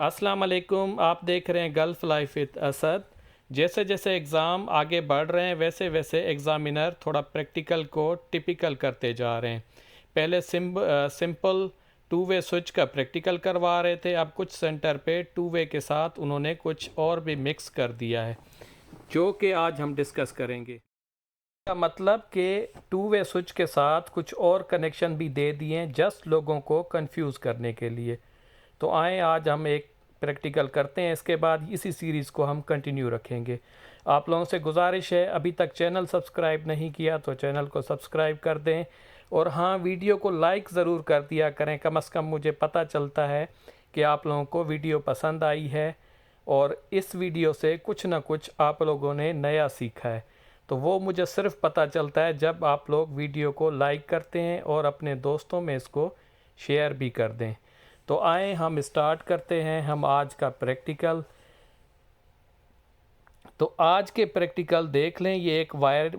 अस्सलाम वालेकुम। आप देख रहे हैं गल्फ़ लाइफ विद असद। जैसे जैसे एग्ज़ाम आगे बढ़ रहे हैं वैसे वैसे एग्ज़ामिनर थोड़ा प्रैक्टिकल को टिपिकल करते जा रहे हैं। पहले सिंपल टू वे स्विच का प्रैक्टिकल करवा रहे थे, अब कुछ सेंटर पे टू वे के साथ उन्होंने कुछ और भी मिक्स कर दिया है, जो कि आज हम डिस्कस करेंगे। का मतलब कि टू वे स्विच के साथ कुछ और कनेक्शन भी दे दिए हैं, जस्ट लोगों को कंफ्यूज करने के लिए। तो आए आज हम एक प्रैक्टिकल करते हैं, इसके बाद इसी सीरीज़ को हम कंटिन्यू रखेंगे। आप लोगों से गुजारिश है, अभी तक चैनल सब्सक्राइब नहीं किया तो चैनल को सब्सक्राइब कर दें, और हाँ, वीडियो को लाइक ज़रूर कर दिया करें। कम से कम मुझे पता चलता है कि आप लोगों को वीडियो पसंद आई है और इस वीडियो से कुछ ना कुछ आप लोगों ने नया सीखा है। तो वो मुझे सिर्फ पता चलता है जब आप लोग वीडियो को लाइक करते हैं और अपने दोस्तों में इसको शेयर भी कर दें। तो आए हम स्टार्ट करते हैं हम आज का प्रैक्टिकल। तो आज के प्रैक्टिकल देख लें, ये एक वायर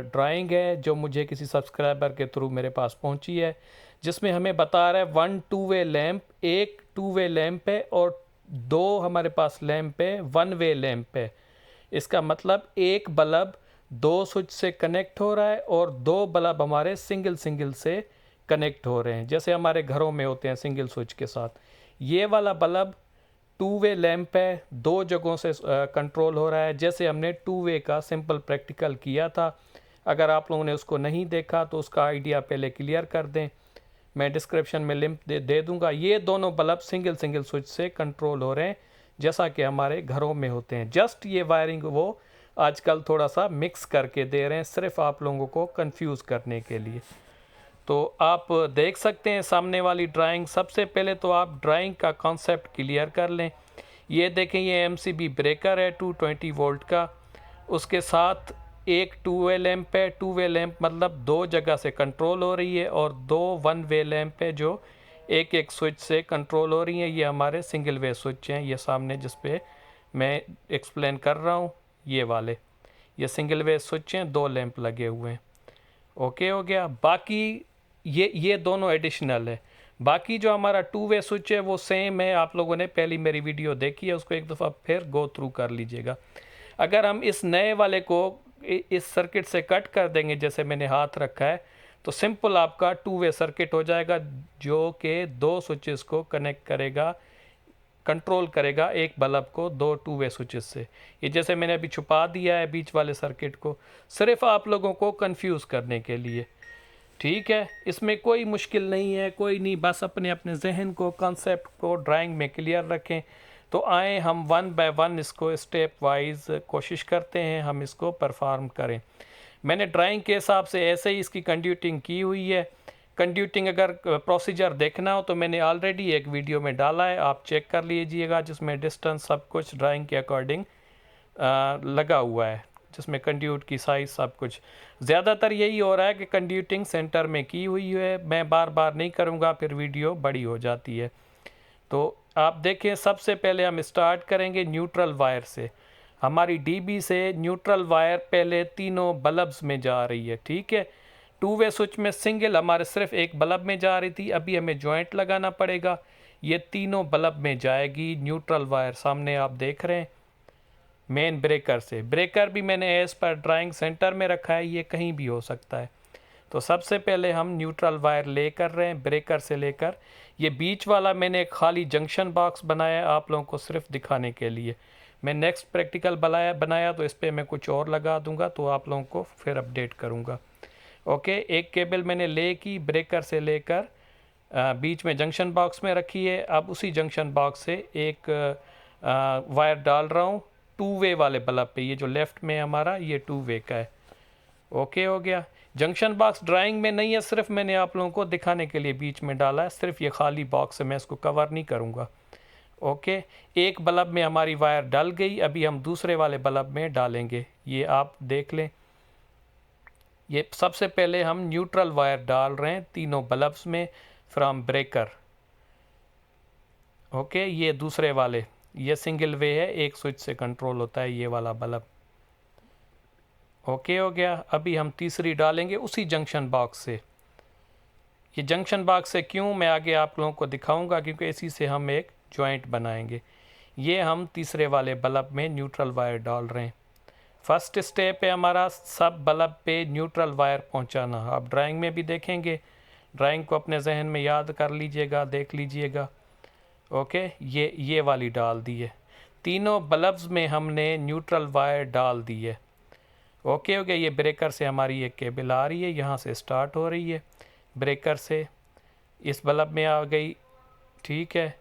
ड्राइंग है जो मुझे किसी सब्सक्राइबर के थ्रू मेरे पास पहुंची है, जिसमें हमें बता रहा है वन टू वे लैंप, एक टू वे लैंप है और दो हमारे पास लैंप है, वन वे लैंप है। इसका मतलब एक बल्ब दो स्विच से कनेक्ट हो रहा है और दो बल्ब हमारे सिंगल सिंगल से कनेक्ट हो रहे हैं, जैसे हमारे घरों में होते हैं सिंगल स्विच के साथ। ये वाला बल्ब टू वे लैंप है, दो जगहों से कंट्रोल हो रहा है, जैसे हमने टू वे का सिंपल प्रैक्टिकल किया था। अगर आप लोगों ने उसको नहीं देखा तो उसका आइडिया पहले क्लियर कर दें, मैं डिस्क्रिप्शन में लिंक दे दूंगा। ये दोनों बल्ब सिंगल सिंगल स्विच से कंट्रोल हो रहे हैं, जैसा कि हमारे घरों में होते हैं। जस्ट ये वायरिंग वो आजकल थोड़ा सा मिक्स करके दे रहे हैं, सिर्फ आप लोगों को कंफ्यूज करने के लिए। तो आप देख सकते हैं सामने वाली ड्राइंग। सबसे पहले तो आप ड्राइंग का कॉन्सेप्ट क्लियर कर लें। ये देखें, ये एमसीबी ब्रेकर है 220 वोल्ट का, उसके साथ एक टू वे लैंप है। टू वे लैंप मतलब दो जगह से कंट्रोल हो रही है, और दो वन वे लैंप है जो एक एक स्विच से कंट्रोल हो रही हैं। ये हमारे सिंगल वे स्विच हैं, ये सामने जिस पे मैं एक्सप्लेन कर रहा हूँ, ये वाले ये सिंगल वे स्विच हैं, दो लैंप लगे हुए हैं। ओके हो गया। बाकी ये दोनों एडिशनल है। बाकी जो हमारा टू वे स्विच है वो सेम है। आप लोगों ने पहली मेरी वीडियो देखी है, उसको एक दफ़ा फिर गो थ्रू कर लीजिएगा। अगर हम इस नए वाले को इस सर्किट से कट कर देंगे, जैसे मैंने हाथ रखा है, तो सिंपल आपका टू वे सर्किट हो जाएगा, जो कि दो स्विचेस को कनेक्ट करेगा, कंट्रोल करेगा एक बल्ब को दो टू वे स्विचेस से। ये जैसे मैंने अभी छुपा दिया है बीच वाले सर्किट को, सिर्फ आप लोगों को कंफ्यूज करने के लिए। ठीक है, इसमें कोई मुश्किल नहीं है, कोई नहीं, बस अपने अपने जहन को, कॉन्सेप्ट को ड्राइंग में क्लियर रखें। तो आए हम वन बाय वन इसको स्टेप वाइज कोशिश करते हैं हम इसको परफॉर्म करें। मैंने ड्राइंग के हिसाब से ऐसे ही इसकी कंड्यूटिंग की हुई है। कंड्यूटिंग अगर प्रोसीजर देखना हो तो मैंने ऑलरेडी एक वीडियो में डाला है, आप चेक कर लीजिएगा, जिसमें डिस्टेंस सब कुछ ड्राइंग के अकॉर्डिंग लगा हुआ है, जिसमें कंड्यूट की साइज़ सब कुछ। ज़्यादातर यही हो रहा है कि कंड्यूटिंग सेंटर में की हुई है, मैं बार बार नहीं करूँगा, फिर वीडियो बड़ी हो जाती है। तो आप देखें, सबसे पहले हम स्टार्ट करेंगे न्यूट्रल वायर से। हमारी डीबी से न्यूट्रल वायर पहले तीनों बल्ब्स में जा रही है। ठीक है, टू वे स्विच में सिंगल हमारे सिर्फ एक बल्ब में जा रही थी, अभी हमें जॉइंट लगाना पड़ेगा, ये तीनों बल्ब में जाएगी न्यूट्रल वायर। सामने आप देख रहे हैं मेन ब्रेकर से। ब्रेकर भी मैंने एज पर ड्राइंग सेंटर में रखा है, ये कहीं भी हो सकता है। तो सबसे पहले हम न्यूट्रल वायर ले कर रहे हैं ब्रेकर से लेकर। ये बीच वाला मैंने एक खाली जंक्शन बॉक्स बनाया आप लोगों को सिर्फ दिखाने के लिए। मैं नेक्स्ट प्रैक्टिकल बनाया तो इस पर मैं कुछ और लगा दूंगा, तो आप लोगों को फिर अपडेट करूंगा। ओके, एक केबल मैंने ले की ब्रेकर से लेकर बीच में जंक्शन बॉक्स में रखी है। अब उसी जंक्शन बॉक्स से एक वायर डाल रहा हूँ टू वे वाले बल्ब पे। ये जो लेफ़्ट में हमारा ये टू वे का है। ओके हो गया। जंक्शन बॉक्स ड्राइंग में नहीं है, सिर्फ मैंने आप लोगों को दिखाने के लिए बीच में डाला है, सिर्फ ये खाली बॉक्स है, मैं इसको कवर नहीं करूँगा। ओके, एक बल्ब में हमारी वायर डल गई, अभी हम दूसरे वाले बल्ब में डालेंगे, ये आप देख लें। ये सबसे पहले हम न्यूट्रल वायर डाल रहे हैं तीनों बल्ब्स में फ्रॉम ब्रेकर। ओके, ये दूसरे वाले, ये सिंगल वे है, एक स्विच से कंट्रोल होता है ये वाला बल्ब। ओके हो गया। अभी हम तीसरी डालेंगे उसी जंक्शन बॉक्स से। ये जंक्शन बॉक्स से क्यों, मैं आगे आप लोगों को दिखाऊंगा, क्योंकि इसी से हम एक जॉइंट बनाएंगे। ये हम तीसरे वाले बल्ब में न्यूट्रल वायर डाल रहे हैं। फर्स्ट स्टेप है हमारा सब बल्ब पे न्यूट्रल वायर पहुंचाना। आप ड्राइंग में भी देखेंगे, ड्राइंग को अपने जहन में याद कर लीजिएगा, देख लीजिएगा। ओके, ये वाली डाल दी है। तीनों बल्ब्स में हमने न्यूट्रल वायर डाल दी है। ओके हो गया। ये ब्रेकर से हमारी एक केबल आ रही है, यहाँ से स्टार्ट हो रही है, ब्रेकर से इस बल्ब में आ गई। ठीक है,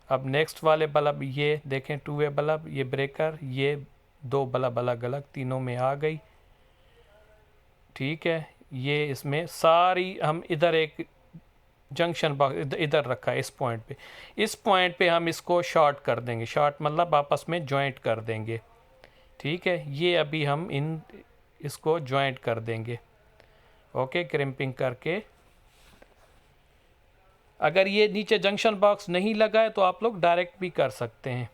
अब नेक्स्ट वाले बल्ब ये देखें, 2 वे बल्ब, ये ब्रेकर, ये 2 बल्ब अलग अलग तीनों में आ गई। ठीक है, ये इसमें सारी हम इधर एक जंक्शन बॉक्स इधर रखा है इस पॉइंट पे। इस पॉइंट पे हम इसको शॉर्ट कर देंगे, शॉर्ट मतलब आपस में जॉइंट कर देंगे। ठीक है, ये अभी हम इसको जॉइंट कर देंगे। ओके, क्रिम्पिंग करके। अगर ये नीचे जंक्शन बॉक्स नहीं लगा है तो आप लोग डायरेक्ट भी कर सकते हैं।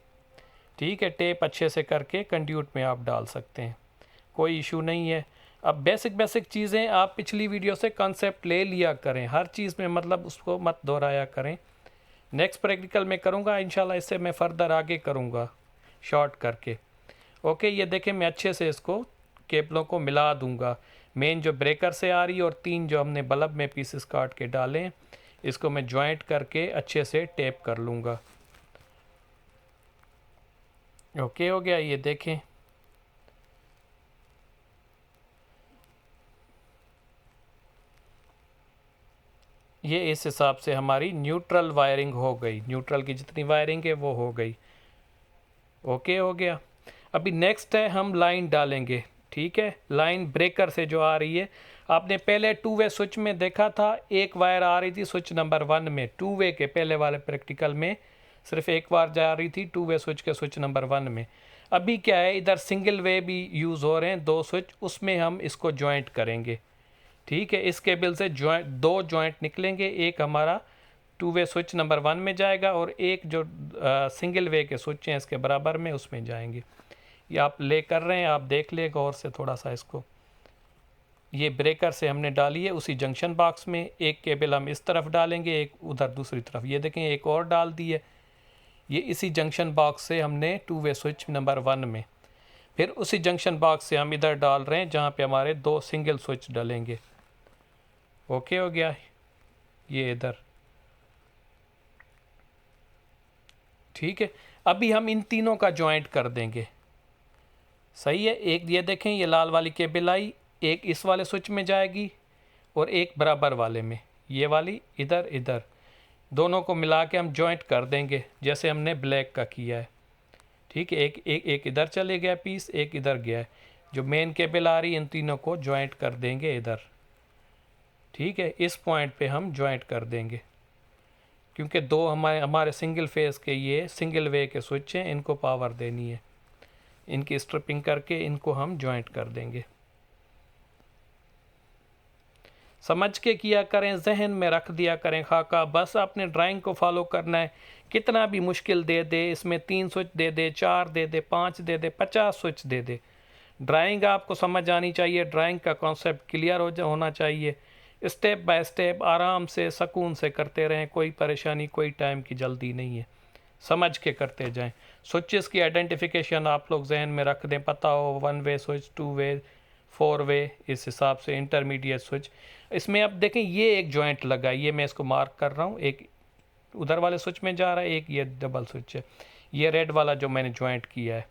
ठीक है, टेप अच्छे से करके कंड्यूट में आप डाल सकते हैं, कोई इशू नहीं है। अब बेसिक चीज़ें आप पिछली वीडियो से कॉन्सेप्ट ले लिया करें, हर चीज़ में मतलब उसको मत दोहराया करें। नेक्स्ट प्रैक्टिकल में करूँगा इंशाल्लाह, इससे मैं फ़र्दर आगे करूँगा शॉर्ट करके। ओके, ये देखें, मैं अच्छे से इसको केबलों को मिला दूँगा। मेन जो ब्रेकर से आ रही है और 3 जो हमने बल्ब में पीसेस काट के डालें, इसको मैं जॉइंट करके अच्छे से टेप कर लूँगा। ओके हो गया, ये देखें। ये इस हिसाब से हमारी न्यूट्रल वायरिंग हो गई, न्यूट्रल की जितनी वायरिंग है वो हो गई। ओके हो गया। अभी नेक्स्ट है हम लाइन डालेंगे। ठीक है, लाइन ब्रेकर से जो आ रही है, आपने पहले 2 वे स्विच में देखा था, एक वायर आ रही थी स्विच नंबर 1 में। 2 वे के पहले वाले प्रैक्टिकल में सिर्फ एक बार जा रही थी 2 वे स्विच के स्विच नंबर 1 में। अभी क्या है, इधर सिंगल वे भी यूज़ हो रहे हैं 2 स्विच, उसमें हम इसको जॉइंट करेंगे। ठीक है, इस केबल से जॉइंट 2 जॉइंट निकलेंगे, एक हमारा 2 वे स्विच नंबर 1 में जाएगा और एक जो सिंगल वे के स्विच हैं इसके बराबर में उसमें जाएंगे। ये आप ले कर रहे हैं, आप देख ले गौर से थोड़ा सा इसको। ये ब्रेकर से हमने डाली है उसी जंक्शन बॉक्स में, एक केबल हम इस तरफ डालेंगे, एक उधर दूसरी तरफ। ये देखें, एक और डाल दी है, ये इसी जंक्शन बॉक्स से हमने 2 वे स्विच नंबर 1 में। फिर उसी जंक्शन बॉक्स से हम इधर डाल रहे हैं जहाँ पे हमारे 2 सिंगल स्विच डलेंगे। ओके हो गया, ये इधर। ठीक है, अभी हम इन तीनों का जॉइंट कर देंगे। सही है, एक ये देखें, ये लाल वाली केबल आई, एक इस वाले स्विच में जाएगी और एक बराबर वाले में, ये वाली इधर इधर, दोनों को मिला के हम जॉइंट कर देंगे जैसे हमने ब्लैक का किया है। ठीक है, एक इधर चले गया पीस, एक इधर गया है। जो मेन केबल आ रही है इन तीनों को जॉइंट कर देंगे इधर। ठीक है, इस पॉइंट पे हम जॉइंट कर देंगे क्योंकि 2 हमारे सिंगल फेस के ये सिंगल वे के स्विच हैं, इनको पावर देनी है। इनकी स्ट्रिपिंग करके इनको हम जॉइंट कर देंगे। समझ के किया करें, जहन में रख दिया करें खाका, बस अपने ड्राइंग को फॉलो करना है। कितना भी मुश्किल दे दे, इसमें 3 स्विच दे दे, 4 दे दे, 5 दे दे, 50 स्विच दे दे, ड्राइंग आपको समझ आनी चाहिए, ड्राइंग का कॉन्सेप्ट क्लियर होना चाहिए। स्टेप बाय स्टेप आराम से सुकून से करते रहें, कोई परेशानी, कोई टाइम की जल्दी नहीं है, समझ के करते जाएं। स्विचेस की आइडेंटिफिकेशन आप लोग जहन में रख दें, पता हो 1 वे स्विच, 2 वे, 4 वे, इस हिसाब से इंटरमीडिएट स्विच। इसमें अब देखें, ये एक जॉइंट लगा है, ये मैं इसको मार्क कर रहा हूँ, एक उधर वाले स्विच में जा रहा है, एक ये डबल स्विच है, ये रेड वाला जो मैंने जॉइंट किया है।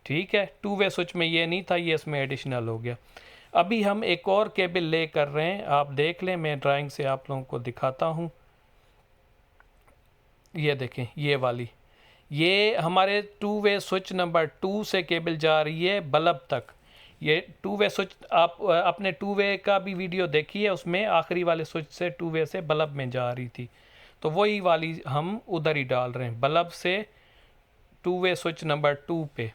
ठीक है, 2 वे स्विच में ये नहीं था, ये इसमें एडिशनल हो गया। अभी हम एक और केबल ले कर रहे हैं, आप देख लें, मैं ड्राइंग से आप लोगों को दिखाता हूँ। ये देखें, ये वाली, ये हमारे 2 वे स्विच नंबर 2 से केबल जा रही है बल्ब तक। ये 2 वे स्विच आप अपने 2 वे का भी वीडियो देखिए, उसमें आखिरी वाले स्विच से 2 वे से बल्ब में जा रही थी, तो वही वाली हम उधर ही डाल रहे हैं, बल्ब से 2 वे स्विच नंबर 2 पे।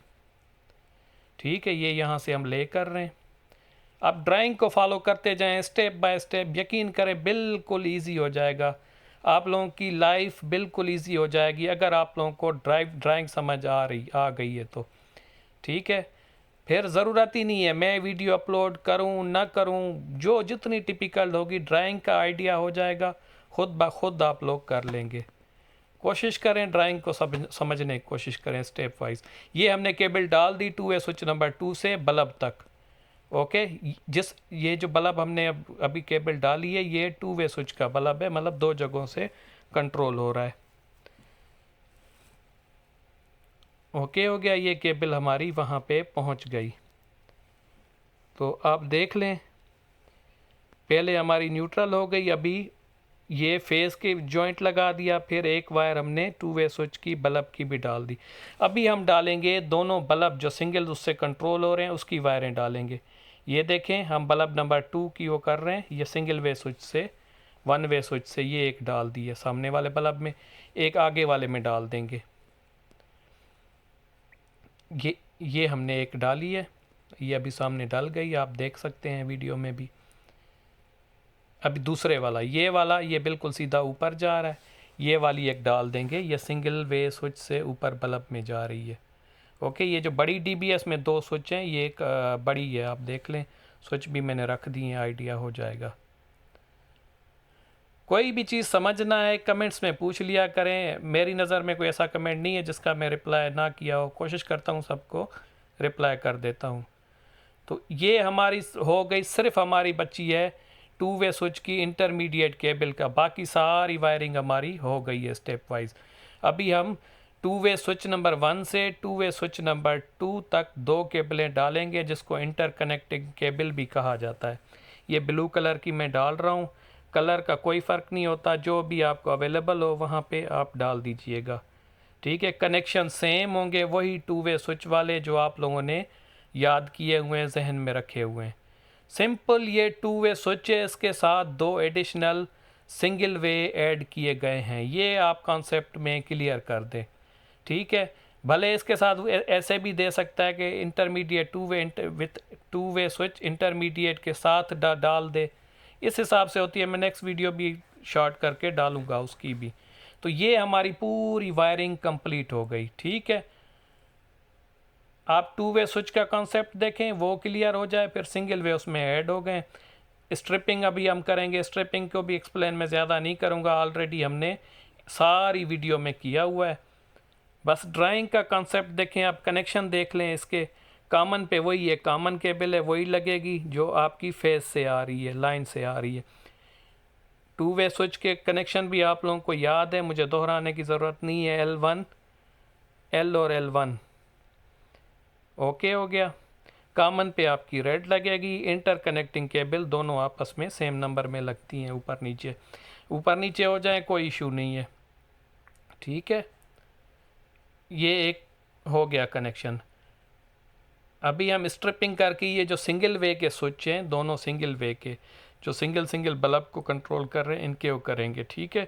ठीक है, ये यहाँ से हम ले कर रहे हैं। आप ड्राइंग को फॉलो करते जाएं स्टेप बाय स्टेप, यकीन करें बिल्कुल ईजी हो जाएगा, आप लोगों की लाइफ बिल्कुल ईजी हो जाएगी अगर आप लोगों को ड्राइंग समझ आ गई है तो। ठीक है, फिर ज़रूरत ही नहीं है मैं वीडियो अपलोड करूं ना करूं, जो जितनी टिपिकल होगी ड्राइंग का आइडिया हो जाएगा, खुद ब खुद आप लोग कर लेंगे। कोशिश करें ड्राइंग को समझने की कोशिश करें स्टेप वाइज। ये हमने केबल डाल दी 2 वे स्विच नंबर 2 से बल्ब तक। ओके, ये जो बल्ब हमने अभी केबल डाली है ये 2 वे स्विच का बल्ब है, मतलब 2 जगहों से कंट्रोल हो रहा है। ओके हो गया, ये केबल हमारी वहाँ पे पहुँच गई। तो आप देख लें, पहले हमारी न्यूट्रल हो गई, अभी ये फेस के जॉइंट लगा दिया, फिर एक वायर हमने 2 वे स्विच की बल्ब की भी डाल दी। अभी हम डालेंगे दोनों बल्ब जो सिंगल उससे कंट्रोल हो रहे हैं उसकी वायरें डालेंगे। ये देखें हम बल्ब नंबर 2 की वो कर रहे हैं, ये सिंगल वे स्विच से 1 वे स्विच से ये एक डाल दी है सामने वाले बल्ब में, एक आगे वाले में डाल देंगे। ये हमने एक डाली है, ये अभी सामने डल गई, आप देख सकते हैं वीडियो में भी। अभी दूसरे वाला ये बिल्कुल सीधा ऊपर जा रहा है, ये वाली एक डाल देंगे, ये सिंगल वे स्विच से ऊपर बल्ब में जा रही है। ओके, ये जो बड़ी डीबीएस में 2 स्विच हैं, ये एक बड़ी है, आप देख लें, स्विच भी मैंने रख दी है, आइडिया हो जाएगा। कोई भी चीज़ समझना है कमेंट्स में पूछ लिया करें, मेरी नज़र में कोई ऐसा कमेंट नहीं है जिसका मैं रिप्लाई ना किया हो, कोशिश करता हूँ सबको रिप्लाई कर देता हूँ। तो ये हमारी हो गई, सिर्फ हमारी बची है 2 वे स्विच की इंटरमीडिएट केबल का, बाकी सारी वायरिंग हमारी हो गई है स्टेप वाइज। अभी हम 2 वे स्विच नंबर 1 से 2 वे स्विच नंबर 2 तक 2 केबलें डालेंगे जिसको इंटरकनेक्टिंग केबल भी कहा जाता है। ये ब्लू कलर की मैं डाल रहा हूँ, कलर का कोई फ़र्क नहीं होता, जो भी आपको अवेलेबल हो वहाँ पे आप डाल दीजिएगा। ठीक है, कनेक्शन सेम होंगे, वही 2 वे स्विच वाले जो आप लोगों ने याद किए हुए हैं, जहन में रखे हुए हैं। सिंपल ये 2 वे स्विच है, इसके साथ 2 एडिशनल सिंगल वे ऐड किए गए हैं, ये आप कॉन्सेप्ट में क्लियर कर दें। ठीक है, भले इसके साथ ऐसे भी दे सकता है कि intermediate 2 way with 2 way switch intermediate के साथ डाल दे, इस हिसाब से होती है। मैं नेक्स्ट वीडियो भी शॉर्ट करके डालूंगा उसकी भी। तो ये हमारी पूरी वायरिंग कंप्लीट हो गई। ठीक है, आप 2 वे स्विच का कॉन्सेप्ट देखें, वो क्लियर हो जाए, फिर सिंगल वे उसमें ऐड हो गए। स्ट्रिपिंग अभी हम करेंगे, स्ट्रिपिंग को भी एक्सप्लेन मैं ज़्यादा नहीं करूँगा, ऑलरेडी हमने सारी वीडियो में किया हुआ है। बस ड्राइंग का कॉन्सेप्ट देखें, आप कनेक्शन देख लें, इसके कॉमन पे वही है, कॉमन केबल है, वही लगेगी जो आपकी फेस से आ रही है, लाइन से आ रही है। 2 वे स्विच के कनेक्शन भी आप लोगों को याद है, मुझे दोहराने की ज़रूरत नहीं है, L1 L और L1। ओके हो गया, कॉमन पे आपकी रेड लगेगी, इंटरकनेक्टिंग केबल दोनों आपस में सेम नंबर में लगती हैं, ऊपर नीचे हो जाए कोई इशू नहीं है। ठीक है, ये एक हो गया कनेक्शन। अभी हम स्ट्रिपिंग करके ये जो सिंगल वे के स्विच हैं, दोनों सिंगल वे के जो सिंगल बल्ब को कंट्रोल कर रहे हैं, इनके वो करेंगे। ठीक है,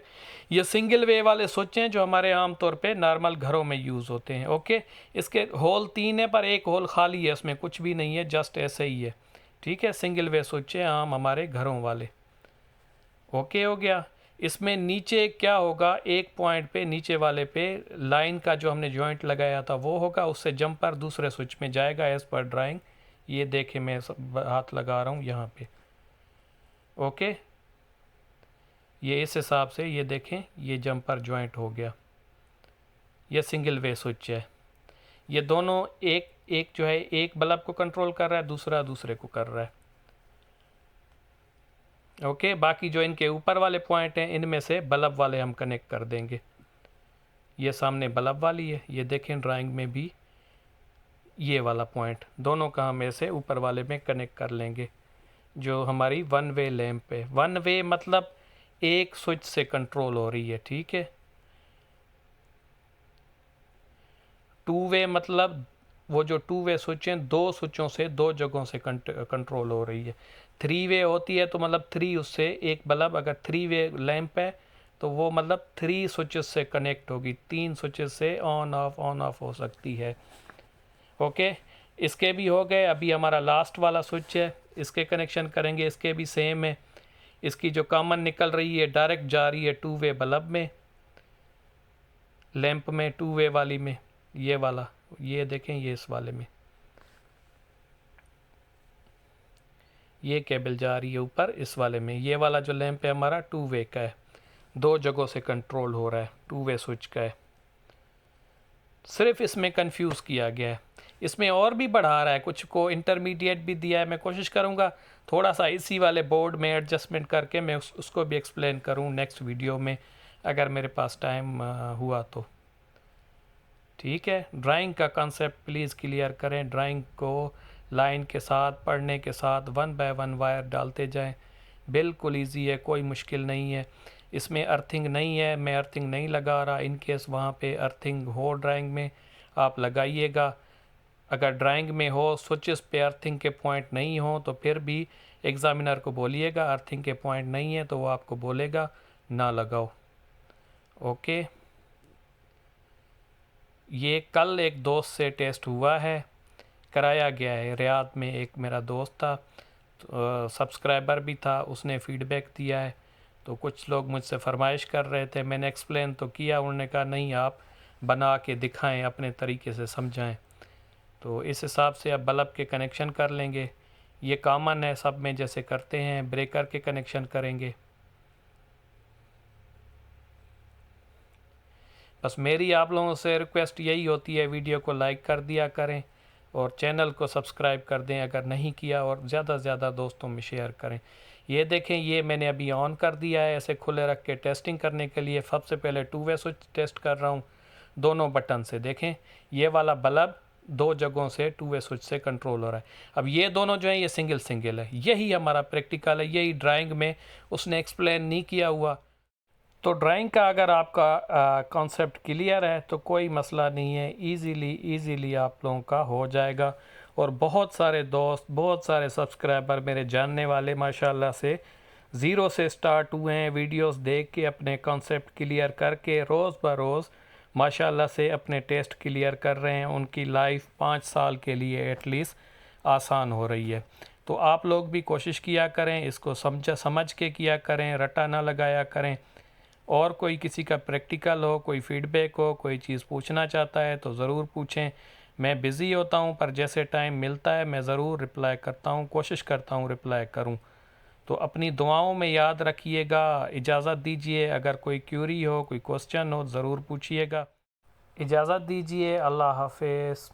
ये सिंगल वे वाले स्विच हैं जो हमारे आम तौर पे नॉर्मल घरों में यूज़ होते हैं। ओके, इसके होल 3 है पर एक होल खाली है, इसमें कुछ भी नहीं है, जस्ट ऐसे ही है। ठीक है, सिंगल वे स्विच है आम हमारे घरों वाले। ओके हो गया, इसमें नीचे क्या होगा, एक पॉइंट पे नीचे वाले पे लाइन का जो हमने जॉइंट लगाया था वो होगा, उससे जंपर दूसरे स्विच में जाएगा एज़ पर ड्राइंग। ये देखें, मैं हाथ लगा रहा हूँ यहाँ पे। ओके, ये इस हिसाब से ये देखें, ये जंपर जॉइंट हो गया, ये सिंगल वे स्विच है। ये दोनों एक जो है एक बल्ब को कंट्रोल कर रहा है, दूसरा दूसरे को कर रहा है। ओके, बाकी जो इनके ऊपर वाले पॉइंट हैं इनमें से बल्ब वाले हम कनेक्ट कर देंगे। ये सामने बल्ब वाली है, ये देखें ड्राइंग में भी ये वाला पॉइंट, दोनों का हम ऐसे ऊपर वाले में कनेक्ट कर लेंगे। जो हमारी 1 वे लैंप है, 1 वे मतलब एक स्विच से कंट्रोल हो रही है। ठीक है, 2 वे मतलब वो जो 2 वे स्विच हैं, 2 स्विचों से 2 जगहों से कंट्रोल हो रही है। 3 वे होती है तो मतलब 3 उससे एक बल्ब, अगर 3 वे लैंप है तो वो मतलब 3 स्विचेस से कनेक्ट होगी, 3 स्विचेस से ऑन ऑफ हो सकती है। ओके, इसके भी हो गए। अभी हमारा लास्ट वाला स्विच है, इसके कनेक्शन करेंगे, इसके भी सेम है। इसकी जो कॉमन निकल रही है डायरेक्ट जा रही है 2 वे बल्ब में, लैंप में, 2 वे वाली में, ये वाला, ये देखें, ये इस वाले में ये केबल जा रही है ऊपर, इस वाले में ये वाला जो लैंप है हमारा 2 वे का है। दो जगहों से कंट्रोल हो रहा है, टू वे स्विच का है। सिर्फ इसमें कंफ्यूज किया गया है। इसमें और भी बढ़ा रहा है, कुछ को इंटरमीडिएट भी दिया है। मैं कोशिश करूँगा थोड़ा सा इसी वाले बोर्ड में एडजस्टमेंट करके मैं उसको भी एक्सप्लेन करूँ नेक्स्ट वीडियो में, अगर मेरे पास टाइम हुआ तो। ठीक है, ड्राइंग का कंसेप्ट प्लीज़ क्लियर करें। ड्राइंग को लाइन के साथ, पढ़ने के साथ 1 बाय 1 वायर डालते जाएं। बिल्कुल इजी है, कोई मुश्किल नहीं है। इसमें अर्थिंग नहीं है, मैं अर्थिंग नहीं लगा रहा। इन केस वहाँ पे अर्थिंग हो ड्राइंग में आप लगाइएगा। अगर ड्राइंग में हो स्विचेस पे अर्थिंग के पॉइंट नहीं हो तो फिर भी एग्ज़ामिनर को बोलिएगा अर्थिंग के पॉइंट नहीं है, तो वो आपको बोलेगा ना लगाओ। ओके, ये कल एक दोस्त से टेस्ट हुआ है, कराया गया है रियाद में। एक मेरा दोस्त था, सब्सक्राइबर भी था, उसने फ़ीडबैक दिया है। तो कुछ लोग मुझसे फरमाइश कर रहे थे, मैंने एक्सप्लेन तो किया, उन्होंने कहा नहीं आप बना के दिखाएं, अपने तरीके से समझाएं। तो इस हिसाब से अब बल्ब के कनेक्शन कर लेंगे। ये कॉमन है सब में, जैसे करते हैं। ब्रेकर के कनेक्शन करेंगे। बस मेरी आप लोगों से रिक्वेस्ट यही होती है, वीडियो को लाइक कर दिया करें और चैनल को सब्सक्राइब कर दें अगर नहीं किया, और ज़्यादा से ज़्यादा दोस्तों में शेयर करें। ये देखें, ये मैंने अभी ऑन कर दिया है ऐसे खुले रख के टेस्टिंग करने के लिए। सबसे पहले टू वे स्विच टेस्ट कर रहा हूँ दोनों बटन से। देखें, ये वाला बल्ब दो जगहों से टू वे स्विच से कंट्रोल हो रहा है। अब ये दोनों जो हैं ये सिंगल सिंगल है। यही हमारा प्रैक्टिकल है, यही ड्राइंग में उसने एक्सप्लेन नहीं किया हुआ। तो ड्राइंग का अगर आपका कॉन्सेप्ट क्लियर है तो कोई मसला नहीं है, इजीली आप लोगों का हो जाएगा। और बहुत सारे दोस्त, बहुत सारे सब्सक्राइबर मेरे जानने वाले माशाल्लाह से ज़ीरो से स्टार्ट हुए हैं, वीडियोस देख के अपने कॉन्सेप्ट क्लियर करके रोज़ ब रोज़ माशाल्लाह से अपने टेस्ट क्लियर कर रहे हैं। उनकी लाइफ 5 साल के लिए एटलीस्ट आसान हो रही है। तो आप लोग भी कोशिश किया करें, इसको समझ के किया करें, रटा ना लगाया करें। और कोई किसी का प्रैक्टिकल हो, कोई फीडबैक हो, कोई चीज़ पूछना चाहता है तो ज़रूर पूछें। मैं बिज़ी होता हूँ, पर जैसे टाइम मिलता है मैं ज़रूर रिप्लाई करता हूँ, कोशिश करता हूँ रिप्लाई करूँ। तो अपनी दुआओं में याद रखिएगा। इजाज़त दीजिए, अगर कोई क्यूरी हो, कोई क्वेश्चन हो, ज़रूर पूछिएगा। इजाज़त दीजिए, अल्लाह हाफ़िज़।